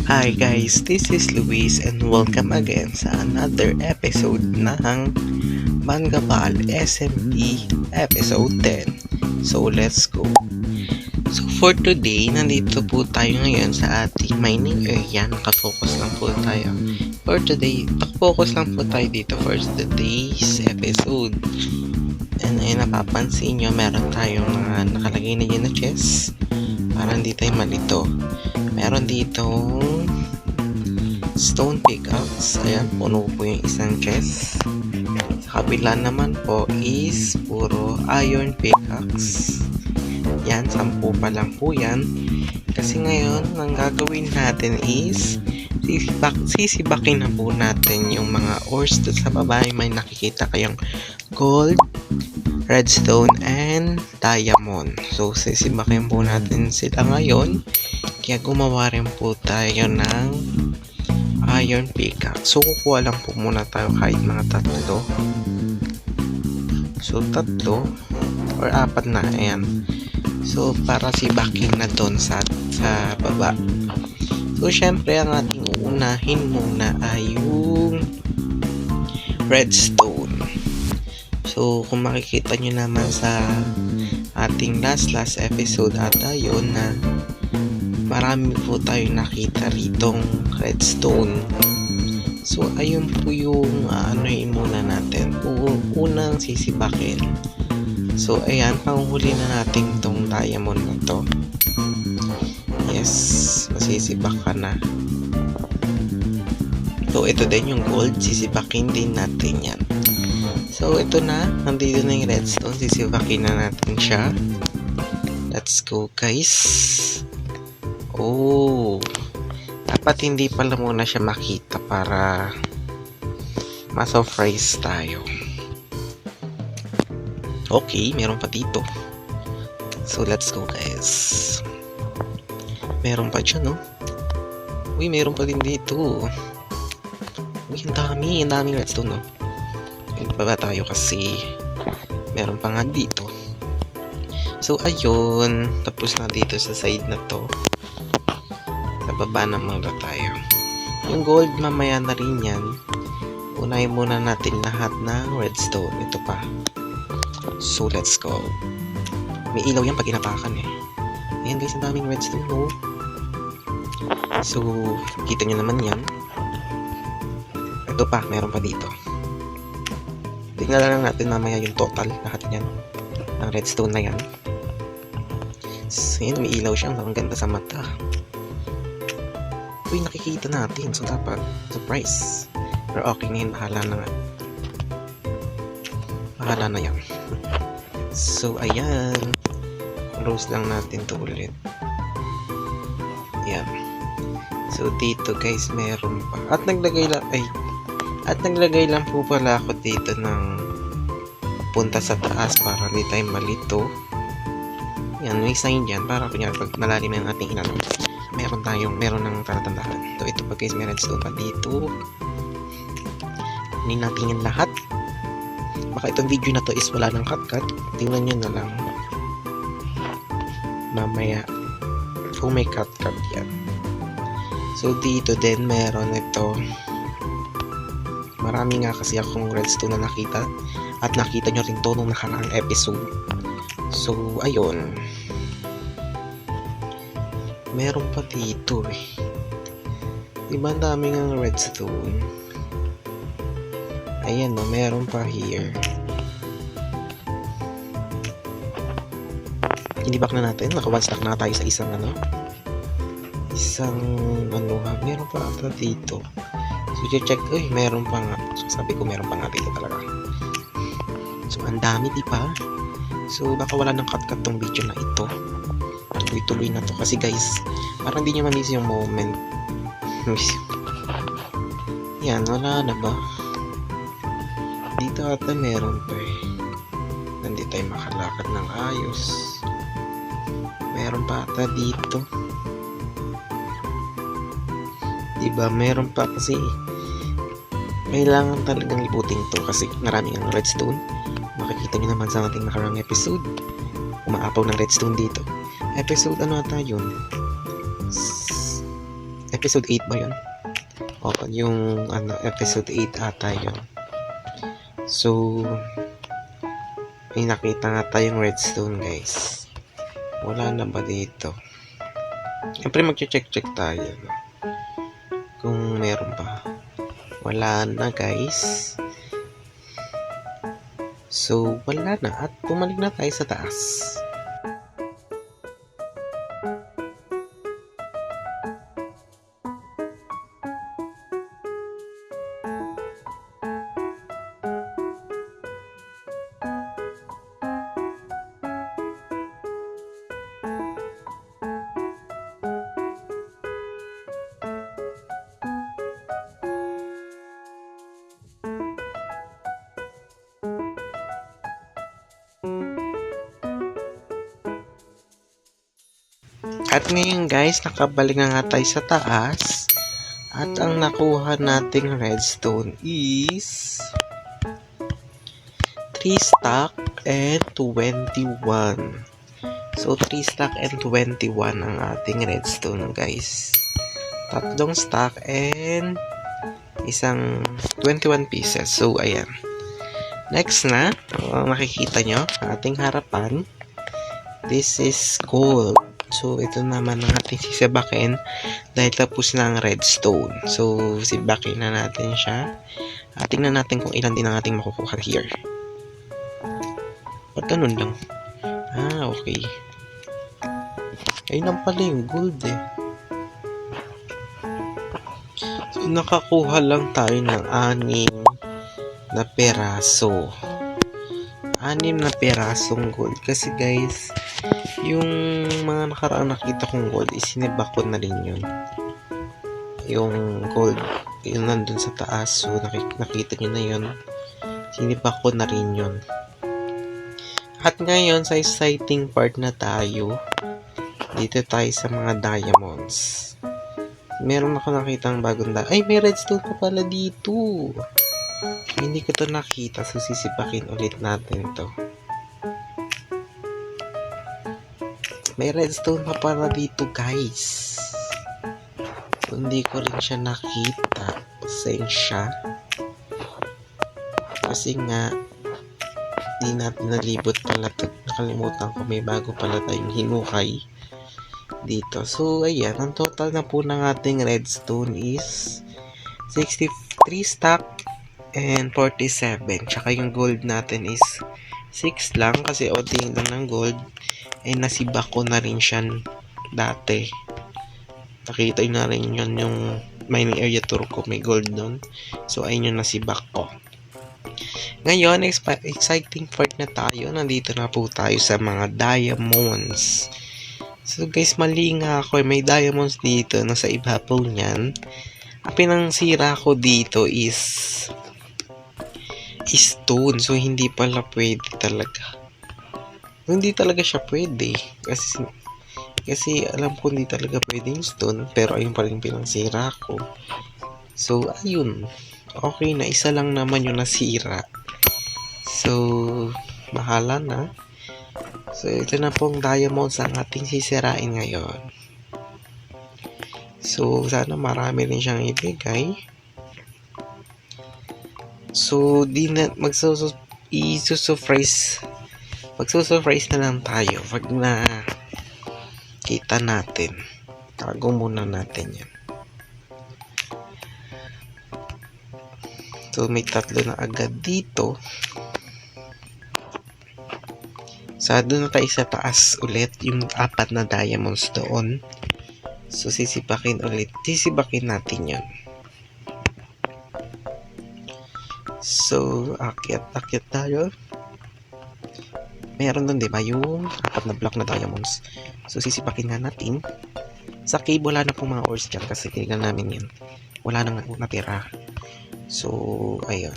Hi guys, this is Luis and welcome again sa another episode ng Mangabal SME episode 10. So let's go. So for today, nandito po tayo ngayon sa ating mining area. Nakafocus lang po tayo. For today, nakafocus lang po tayo dito for today's episode. And ayun, napapansin nyo, meron tayong mga nakalagay na dyan na chest para hindi tayo malito. Meron ditong stone pickaxe. Ayan, puno po yung isang chest. Sa kabila naman po is puro iron pickaxe. Yan, 10 pa lang po yan. Kasi ngayon, ang gagawin natin is sisibakin na po natin yung mga ores doon sa baba. May nakikita kayong gold, redstone, and diamond. So, sisibakin po natin sila ngayon. Kaya gumawa rin po tayo ng iron pickaxe. So, kukuha lang po muna tayo kahit mga 3. So, 3 or 4 na. Ayan. So, para sibakin na doon sa baba. So, syempre, ang ating uunahin muna ay yung redstone. So, kung makikita nyo naman sa ating last episode ata yun na marami po tayong nakita ritong redstone. So, ayun po yung anuin muna natin. Unang sisibakin. So, ayan, panghuli na natin tong diamond na to. Yes, masisibak ka na. So, ito din yung gold. Sisibakin din natin yan. So, ito na. Nandito na yung redstone. Sisibakin na natin siya. Let's go, guys. Oh, dapat hindi pala muna siya makita para ma-surprise tayo. Okay, meron pa dito. So, let's go, guys. Meron pa dyan, no? Uy, meron pa din dito. Uy, ang daming redstone, no? Baba tayo kasi meron pa nga dito. So, ayun. Tapos na dito sa side na to. Sa baba naman ba tayo. Yung gold, mamaya na rin yan. Unahin muna natin lahat ng redstone. Ito pa. So, let's go. May ilaw yan pag inapakan eh. Ayan guys, ang daming redstone, no? So, kita nyo naman yan. Ito pa, meron pa dito. Tingnan lang natin mamaya yung total. Lahat yan. Ang redstone na yan. So, yan, may ilaw siya. Ang ganda sa mata. Uy, nakikita natin. So, dapat surprise. Pero okay na yun. Bahala na nga. Bahala na yan. So, ayan. Close lang natin to ulit. Ayan. So, dito guys, meron pa. At naglagay lang po pala ako dito ng punta sa taas para hindi tayo malito. Yan, may sign dyan. Para kunyari pag malalim ang ating inano, meron ng talatandaan. So, ito pa guys, may redstone pa dito. Kunin natin yan lahat. Baka itong video na to is wala ng cut. Tingnan nyo na lang. Mamaya, kung may cut yan. So, dito din meron ito. Marami nga kasi akong redstone na nakita. At nakita nyo rin to nung nakaraang episode. So, ayun. Meron pa dito eh. Diba ang daming ang redstone? Ayan no, meron pa here. Inibak na natin. Naka-one stack na tayo sa isang ano. Meron pa ata dito. So, check. Uy, meron pa nga. So, sabi ko meron pa nga dito talaga. So, ang dami, di ba? So, baka wala nang cut tong video na ito. Tuloy-tuloy na to. Kasi guys, parang hindi nyo ma-miss yung moment. Yan, wala na ba? Dito ata meron pa eh. Hindi tayo makalakad ng ayos. Meron pa ata dito. Diba, meron pa kasi kailangan talagang liputin to kasi maraming ang redstone. Makikita nyo naman sa ating nakarang episode. Umaapaw ng redstone dito. Episode ano ata yun? episode 8 ba yun? O, yung episode 8 ata yun. So, may nakita nga tayong redstone, guys. Wala na ba dito? Siyempre mag-check tayo, no? Kung meron pa. Wala na, guys. So, wala na. At bumalik na tayo sa taas. At ngayon guys, nakabalik na nga tayo sa taas. At ang nakuha nating redstone is 3 stack and 21. So 3 stack and 21 ang ating redstone guys. 3 stack and isang 21 pieces. So ayan. Next na, makikita nyo ating harapan. This is gold. So, ito naman ang ating sisibakin dahil tapos na ang redstone. So, sibakin na natin siya. At tingnan natin kung ilan din ang ating makukuha here. Ba't ganun lang? Ah, okay. Ayun lang pala yung gold eh. So, nakakuha lang tayo ng 6 na peraso. 6 na perasong gold. Kasi guys, yung mga nakaraang nakita kong gold, isinibak ko na rin yun. Yung gold, yun nandun sa taas. So, nakita nyo na yun. Sinibak ko na rin yun. At ngayon, sa exciting part na tayo. Dito tayo sa mga diamonds. Meron ako nakitang bagong ay, may redstone pa pala dito. Hindi ko to nakita. So, sisipakin ulit natin to. May redstone pa pala dito guys. So, hindi ko rin siya nakita. Pasensya. Kasi nga, hindi natin nalibot pala ito. Nakalimutan ko may bago pala tayong hinukay dito. So, ayan. Ang total na po ng ating redstone is 63 stack and 47. Tsaka yung gold natin is 6 lang kasi oding lang ng gold. Eh, nasibak ko na rin siya dati. Nakita nyo na rin yun yung mining area tour ko. May gold doon. So, ayun yung nasibak ko. Ngayon, exciting part na tayo. Nandito na po tayo sa mga diamonds. So, guys, mali nga ako. May diamonds dito. Nasa ibabaw niyan. Ang pinangsira ko dito is stone. So, hindi pala pwede talaga. Hindi talaga siya pwede. Kasi alam ko hindi talaga pwede yung stone. Pero ayun pa rin pinangsira ko. So, ayun. Okay na. Isa lang naman yung nasira. So, bahala na. So, ito na pong diamonds ang ating sisirain ngayon. So, sana marami rin siyang ibigay. So, magsusurprise na lang tayo pag na kita natin. Tago muna natin yan. So, may 3 na agad dito. So, doon na tayo sa taas ulit. Yung 4 na diamonds doon. So, sisibakin natin yan. So, akyat tayo. Meron doon, diba? Yung 4 na block na diamonds. So, sisipakin na natin. Sa cave, wala na pong mga ores dyan kasi tingnan namin yan. Wala nang natira. So, ayun.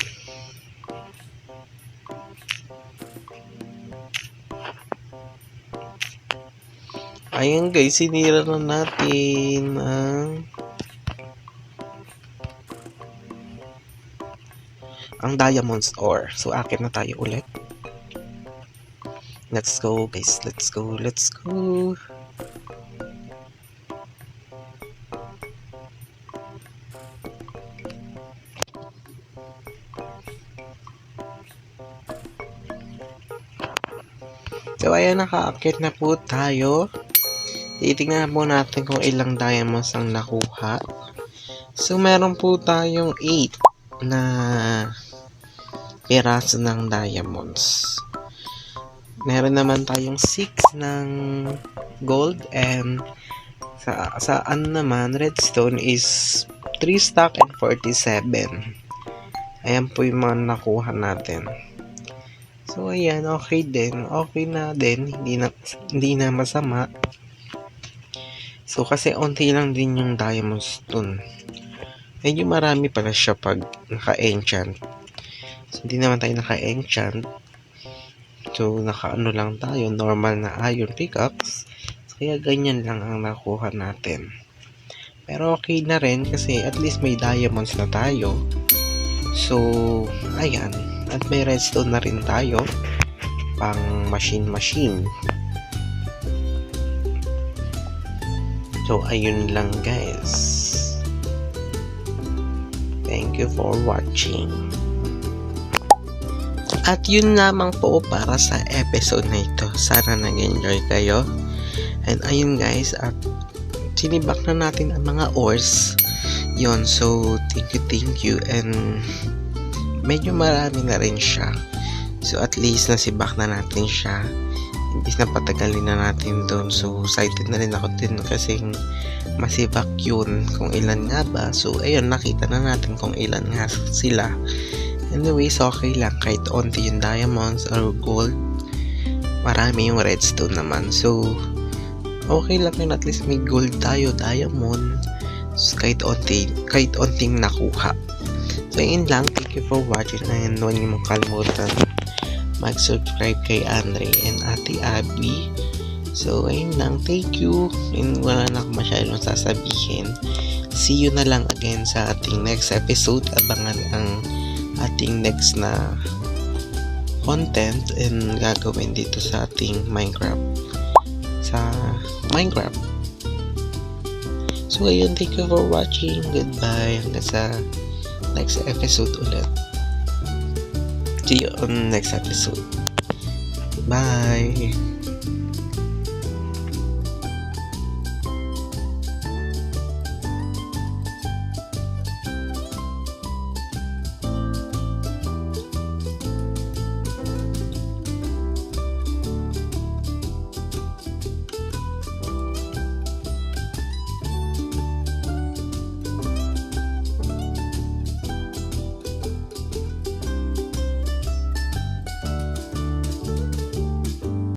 Ayun guys, sinira na natin ang diamonds ore. So, akit na tayo ulit. Let's go guys, let's go. So, ayan, nakaakit na po tayo. Titingnan po natin kung ilang diamonds ang nakuha. So, meron po tayong 8 na piraso ng diamonds. Meron naman tayong 6 ng gold and sa naman, redstone is 3 stack and 47. Ayan po yung mga nakuha natin. So, ayan, okay din. Okay na din. Hindi na masama. So, kasi onti lang din yung diamonds dun. Medyo marami pala siya pag naka-enchant. So, hindi naman tayo naka-enchant. So, naka-ano lang tayo. Normal na iron pickaxe. Kaya ganyan lang ang nakuha natin. Pero okay na rin kasi at least may diamonds na tayo. So, ayan. At may redstone na rin tayo. Pang machine. So, ayun lang guys. Thank you for watching. At yun lamang po para sa episode na ito. Sana nag-enjoy kayo. And ayun guys, at sinibak na natin ang mga ores. Yun, so thank you. And medyo marami na rin siya. So at least nasibak na natin siya. Imbis na patagalin na natin doon. So excited na rin ako din kasi masibak yun kung ilan nga ba. So ayun, nakita na natin kung ilan nga sila. Anyways, okay lang kahit onti yung diamonds or gold. Marami yung redstone naman. So okay lang yun, at least may gold tayo, diamond. So, kahit onting nakuha. So yun lang, thank you for watching. And huwag niyo mong kalimutan mag-subscribe kay Andre and Ate Abby. So ayun lang, thank you. And wala na akong masyadong sasabihin. See you na lang again sa ating next episode. Abangan ang ating next na content and gagawin dito sa ating Minecraft. So ayun, thank you for watching. Goodbye. Hanggang sa next episode ulit. See you on next episode. Bye.